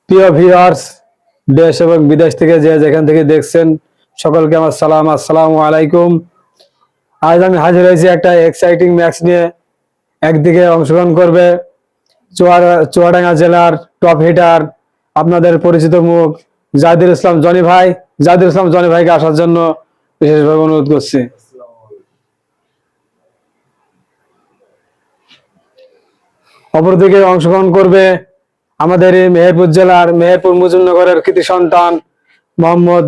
প্রিয় ভিউয়ার্স, দেশ এবং বিদেশ থেকে যে যেখান থেকে দেখছেন সকলকে আমার সালাম, আসসালামু আলাইকুম। আজ আমি হাজির হয়েছি একটা এক্সাইটিং ম্যাচ নিয়ে। একদিকে অংশগ্রহণ করবে চুয়াডাঙ্গা জেলার টপ হিটার, আপনাদের পরিচিত মুখ জাহিদুল ইসলাম জনি ভাই। জাহিদুল ইসলাম জনি ভাইকে আসার জন্য বিশেষভাবে অনুরোধ করছি। অপরদিকে অংশগ্রহণ করবে আমাদের এই মেহেরপুর জেলার মেহেরপুর মুজিবনগরের কৃতি সন্তান মোহাম্মদ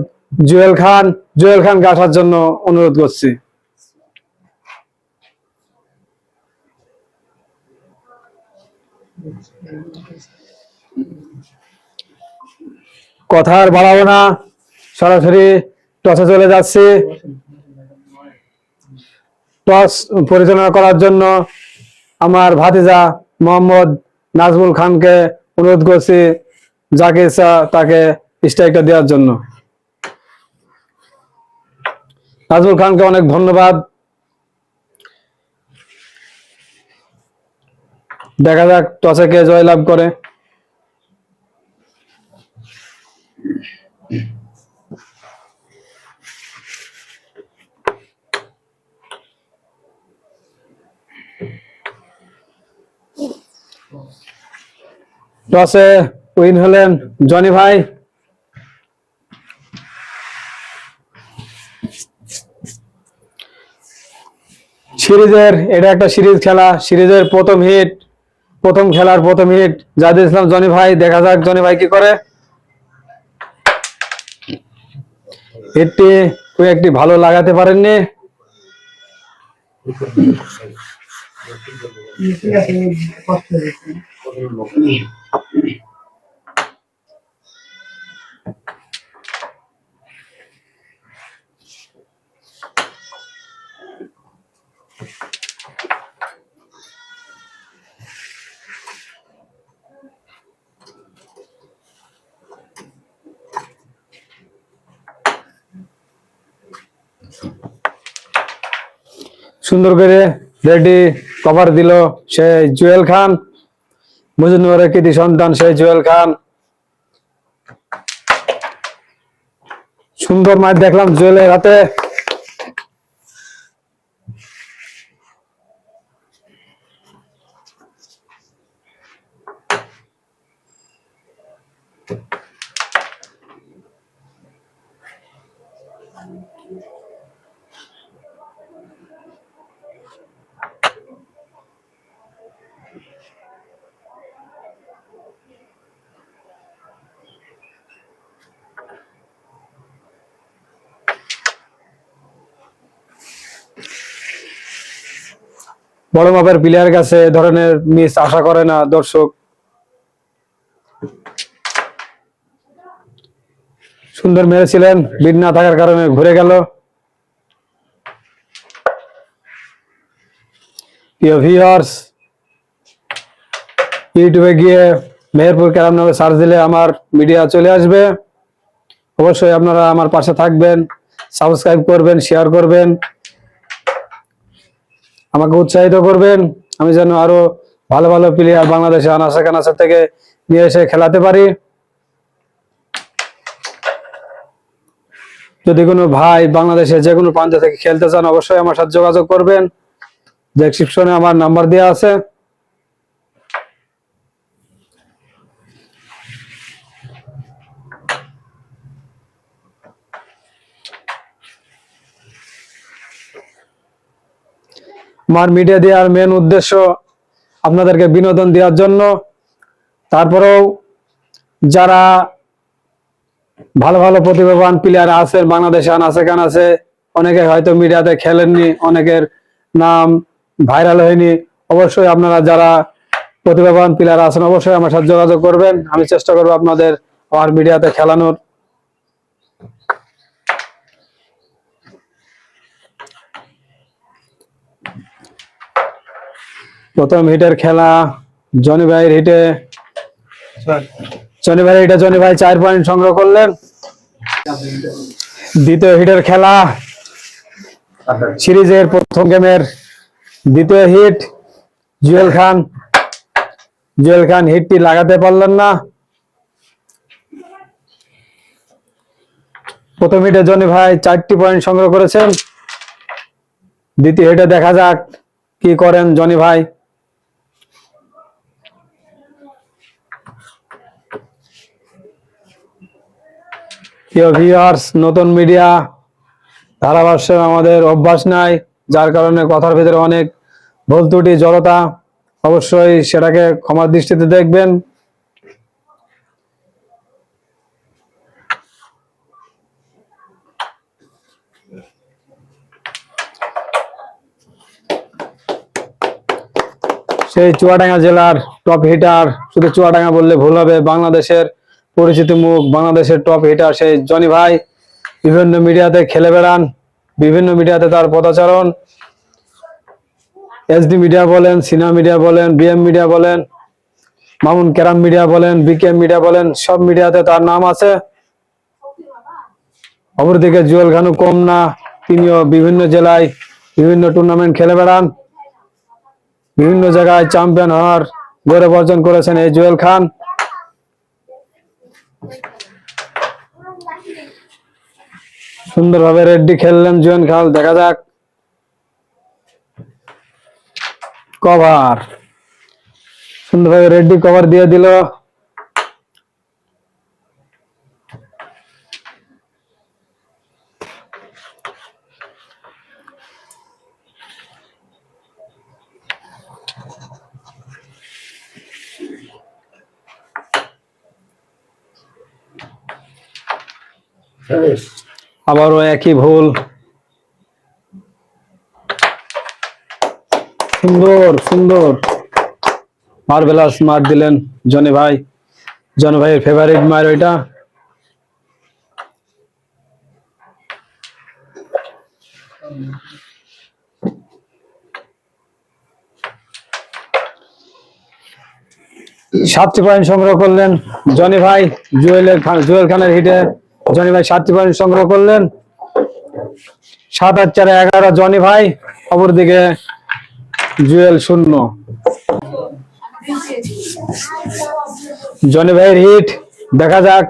জুয়েল খান। জুয়েল খানকে আসার জন্য অনুরোধ করছি। কথা আর বাড়াবো না, সরাসরি টসে চলে যাচ্ছি। টস পরিচালনা করার জন্য আমার ভাতিজা মোহাম্মদ নাজমুল খানকে অনুরোধ করছি, যাকে ইচ্ছা তাকে স্ট্রাইকটা দেওয়ার জন্য। নাজমুল খানকে অনেক ধন্যবাদ। দেখা যাক টসে কে জয়লাভ করে। টসে উইন হলেন জনি ভাই। সিরিজের এটা একটা সিরিজ খেলা, সিরিজের প্রথম খেলার প্রথম হিট জাহিদুল ইসলাম জনি ভাই। দেখা যাক জনি ভাই কি করে। হিটটি খুব একটি ভালো লাগাতে পারেননি। সুন্দর করে রেডি কভার দিল সে জুয়েল খান, মুজিবনগরের কৃতি সন্তান সেই জুয়েল খান। সুন্দর ম্যাচ দেখলাম জুয়েলের হাতে। বড় মাপের প্লেয়ার কাছে এ ধরনের মিস আশা করে না দর্শক। সুন্দর মেরেছিলেন, বিট না থাকার কারণে ঘুরে গেল। প্রিয় ভিউয়ার্স, ইউটিউবে গিয়ে মেহেরপুর ক্যারাম নামে সার্চ দিলে আমার মিডিয়া চলে আসবে। অবশ্যই আপনারা আমার পাশে থাকবেন, সাবস্ক্রাইব করবেন, শেয়ার করবেন, আমাকে উৎসাহিত করবেন। আমি যেন আরো ভালো ভালো প্লেয়ার বাংলাদেশে আনাচে কানাচে থেকে নিয়ে এসে খেলাতে পারি। যদি কোনো ভাই বাংলাদেশে যে কোনো প্রান্ত থেকে খেলতে চান অবশ্যই আমার সাথে যোগাযোগ করবেন। ডেসক্রিপশনে আমার নাম্বার দেওয়া আছে। আমার মিডিয়া দেওয়ার মেন উদ্দেশ্য আপনাদেরকে বিনোদন দেওয়ার জন্য। তারপরেও যারা ভালো ভালো প্রতিভাবান প্লেয়ার আছেন বাংলাদেশে আনাচে কানাচে, অনেকে হয়তো মিডিয়াতে খেলেননি, অনেকের নাম ভাইরাল হয়নি, অবশ্যই আপনারা যারা প্রতিভাবান প্লেয়ার আছেন অবশ্যই আমার সাথে যোগাযোগ করবেন। আমি চেষ্টা করবো আপনাদের আমার মিডিয়াতে খেলানোর। প্রথম হিটের খেলা জনি ভাইয়ের হিটে, জনি ভাই 4 পয়েন্ট সংগ্রহ করলেন। দ্বিতীয় হিটের খেলা, সিরিজের প্রথম গেমের দ্বিতীয় হিট জুয়েল খান হিটটি লাগাতে পারলেন না। প্রথম হিটে জনি ভাই 4টি পয়েন্ট সংগ্রহ করেছেন। দ্বিতীয় হিটে দেখা যাক কি করেন জনি ভাই। প্রিয় ভিউয়ার্স, নতুন মিডিয়া ধারাভাষ্য আমাদের অভ্যাস নাই, যার কারণে কথার ভিতরে অনেক ভুল ত্রুটি জড়তা, অবশ্যই সেটাকে ক্ষমার দৃষ্টিতে দেখবেন। সেই চুয়াডাঙ্গা জেলার টপ হিটার, শুধু চুয়াডাঙ্গা বললে ভুল হবে, বাংলাদেশের পরিচিত মুখ, বাংলাদেশের টপ হিটার সেই জনি ভাই বিভিন্ন মিডিয়াতে খেলে বেড়ান, বিভিন্ন মিডিয়াতে তার পদাচারণ। এসডি মিডিয়া বলেন, সিনা মিডিয়া বলেন, বিএম মিডিয়া বলেন, মামুন ক্যারাম মিডিয়া বলেন, বিকেএম মিডিয়া বলেন, সব মিডিয়াতে তার নাম আছে। অপরদিকে জুয়েল খানু কম না, তিনিও বিভিন্ন জেলায় বিভিন্ন টুর্নামেন্ট খেলে বেড়ান, বিভিন্ন জায়গায় চ্যাম্পিয়ন হওয়ার গৌরব অর্জন করেছেন এই জুয়েল খান। সুন্দরভাবে রেড্ডি খেললেন জুয়েল খান, দেখা যাক। কভার, সুন্দরভাবে রেড্ডি কভার দিয়ে দিল। আবারও একই ভুল। সুন্দর সুন্দর মার্ভেলাস মার দিলেন জনি ভাই। জনি ভাইয়ের ফেভারিট মার ওইটা। সাতটি পয়েন্ট সংগ্রহ করলেন জনি ভাই। জুয়েল খানের হিটে জনি ভাই 7টি পয়েন্ট সংগ্রহ করলেন। 7-4-11 জনি ভাই, অপরদিকে জুয়েল 0। জনি ভাইয়ের হিট, দেখা যাক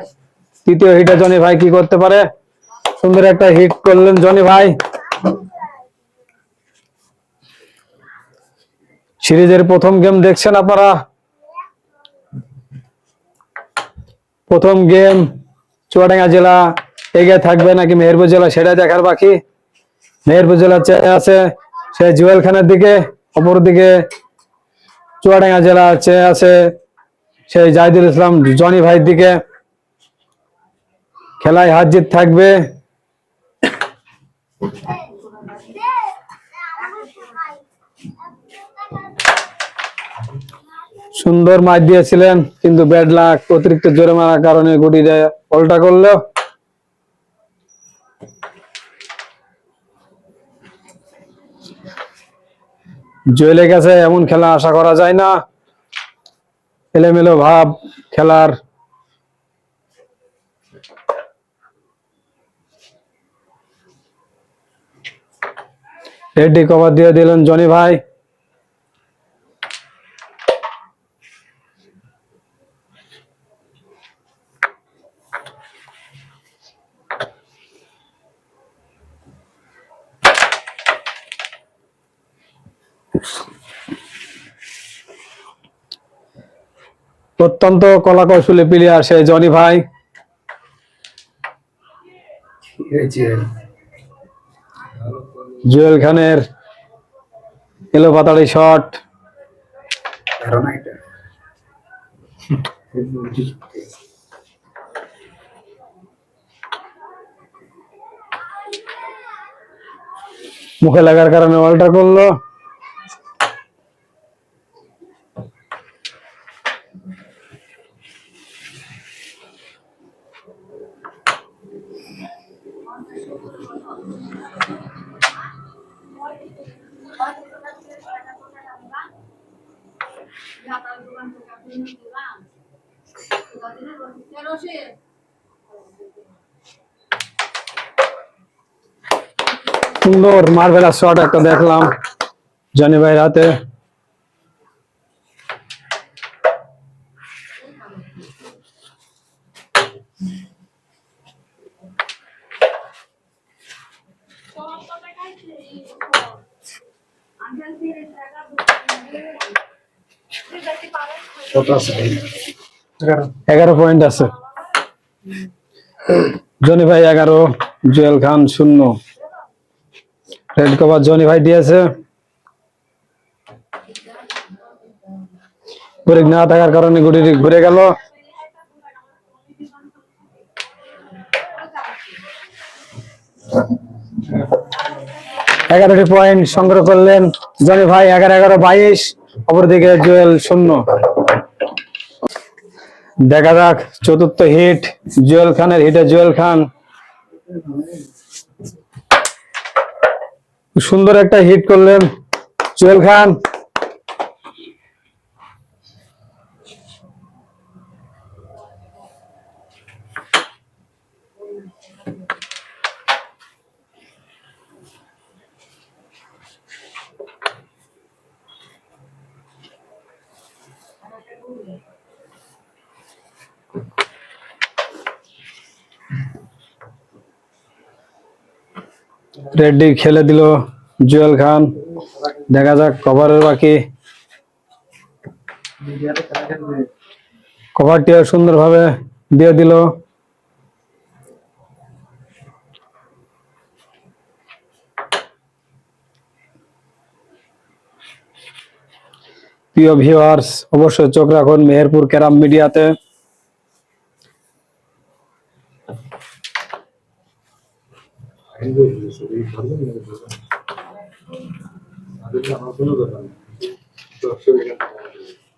তৃতীয় হিটে জনি ভাই কি করতে পারে। সুন্দর একটা হিট করলেন জনি ভাই। সিরিজের প্রথম গেম দেখছেন আপনারা। প্রথম গেম চুয়াডাঙ্গা জেলা এগিয়ে থাকবে নাকি মেহেরপুর জেলা, সেটা দেখার বাকি। মেহেরপুর জেলা চেয়ে আছে সে জুয়েল খানের দিকে, অপরদিকে চুয়াডাঙ্গা জেলা চেয়ে আছে সেই জাহিদুল ইসলাম জনি ভাইয়ের দিকে। খেলায় হার জিত থাকবে। সুন্দর মার দিয়েছিলেন, কিন্তু ব্যাড লাক, অতিরিক্ত জোরে মারার কারণে গুটিটা পাল্টা করলো। জুয়েলের কাছে এমন খেলা আশা করা যায় না, এলোমেলো ভাব খেলার। রেডি কভার দিয়ে দিলেন জনি ভাই। অত্যন্ত কলা কৌশলী প্লেয়ার সে জনি ভাই। জুয়েল খানের এলো পাতাড়ি শট। মুখে লাগার কারণে অল্টার করলো। সুন্দর মার্ভেলাস শট একটা দেখলাম জনি ভাইয়ের হাতে। 11 পয়েন্ট আছে। জনি ভাই 11, জুয়েল খান 0। রেড কভার জনি ভাই দিয়েছে। ব্রেক না থাকার কারণে গুটি ঘুরে গেল। 11টি পয়েন্ট সংগ্রহ করলেন জনি ভাই। 11-11-22। অপরদিকে জুয়েল 0। দেখা যাক চতুর্থ হিট, জুয়েল খানের হিটে জুয়েল খান সুন্দর একটা হিট করলেন জুয়েল খান। রেডি খেলে দিল জুয়েল খান। দেখা যাক কভারের বাকি। কভারটিও সুন্দরভাবে দিয়ে দিল। প্রিয় ভিউয়ার্স, অবশ্যই চোখ রাখুন মেহেরপুর ক্যারাম মিডিয়াতে।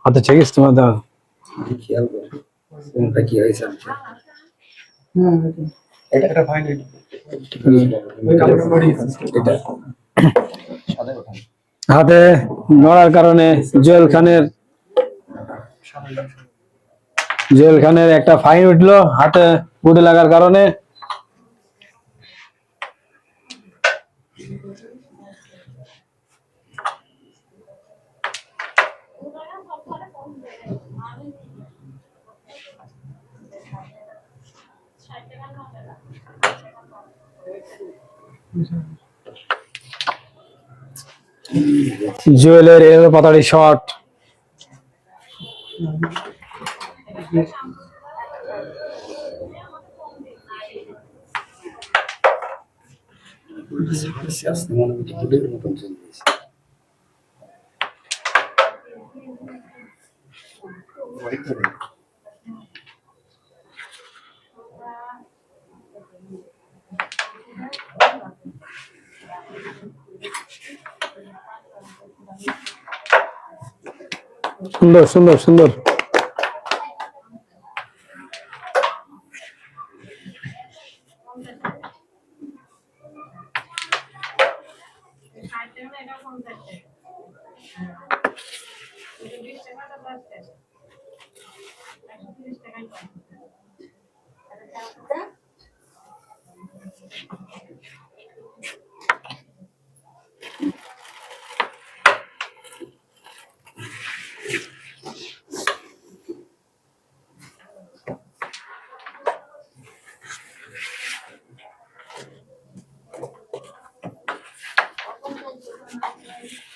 হাতে চেকিস তোমার দাও খেয়াল করো কোনটা কি হয়েছে। হাতে নড়ার কারণে জুয়েল খানের একটা ফাইন উঠলো হাতে গুটি লাগার কারণে। জুয়েলের এলো পাতাড়ি শট। সুন্দর সুন্দর সুন্দর।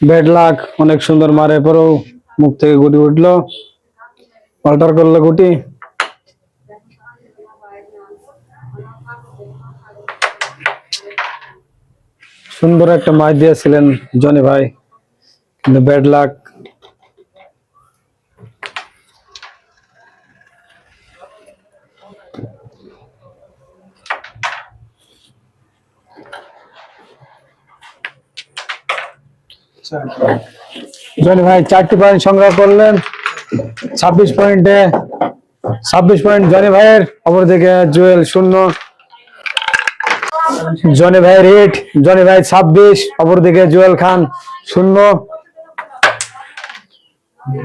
ব্যাড লাক, অনেক সুন্দর মারে পরেও মুখ থেকে গুটি উঠলো। পাল্টার করলো গুটি। সুন্দর একটা ম্যাচ দিয়েছিলেন জনি ভাই, কিন্তু ব্যাড লাক। জনি ভাই 4টি পয়েন্ট সংগ্রহ করলেন। 26 পয়েন্টে 26 পয়েন্ট জনি ভাইয়ের। অপরদিকে জুয়েল 0। জনি ভাইয়ের হিট, জনি ভাই 26, অপরদিকে জুয়েল খান 0।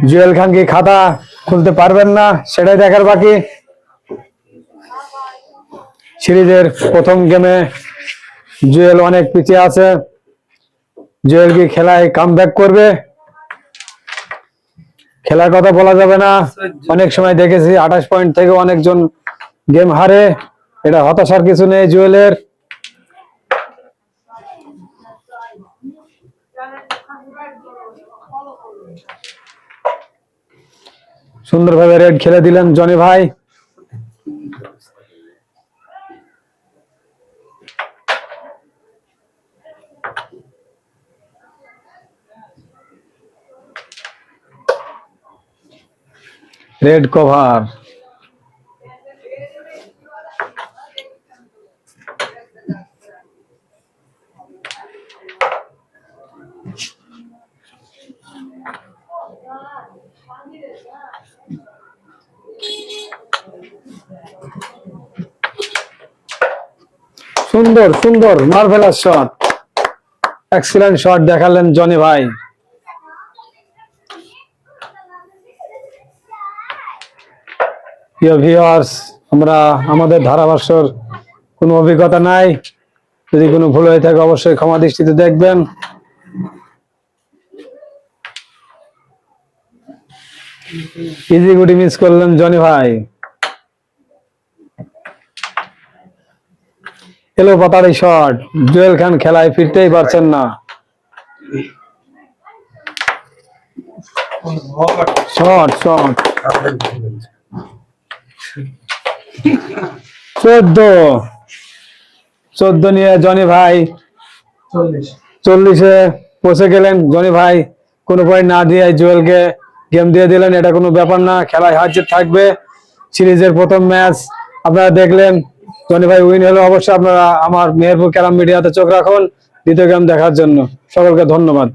জুয়েল খান কি খাতা খুলতে পারবেন না সেটাই দেখার বাকি। সিরিজের প্রথম গেমে জুয়েল অনেক পিছিয়ে আছে। জুয়েল কি খেলায় কামব্যাক করবে? খেলার কথা বলা যাবে না। অনেক সময় দেখেছি 28 পয়েন্ট থেকে অনেকজন গেম হারে। এটা হতাশার কিছু নেই জুয়েলের। সুন্দরভাবে রেড খেলে দিলেন জনি ভাই। Red cover. সুন্দর সুন্দর মার্ভেলাস শট, এক্সিলেন্ট শট দেখালেন জনি ভাই। প্রিয় ভিউয়ার্স, আমরা আমাদের ধারাভাষ্যর কোনো অভিজ্ঞতা নাই, যদি কোনো ভুল হয়ে থাকে অবশ্যই ক্ষমা দৃষ্টিতে দেখবেন। ইজি গুটি মিস করলেন জনি ভাই। এলো পাতারি শট, জুয়েল খান খেলায় ফিরতেই পারছেন না। শট শট 14 নিয়ে জনি ভাই 40-এ পৌঁছে গেলেন। জনি ভাই কোনো পয়েন্ট না দিয়ে জুয়েলকে গেম দিয়ে দিলেন, এটা কোনো ব্যাপার না, খেলায় হার জিত থাকবে। সিরিজের প্রথম ম্যাচ আপনারা দেখলেন, জনি ভাই উইন হলো। অবশ্যই আপনারা আমার মেহেরপুর ক্যারাম মিডিয়াতে চোখ রাখুন দ্বিতীয় গেম দেখার জন্য। সকলকে ধন্যবাদ।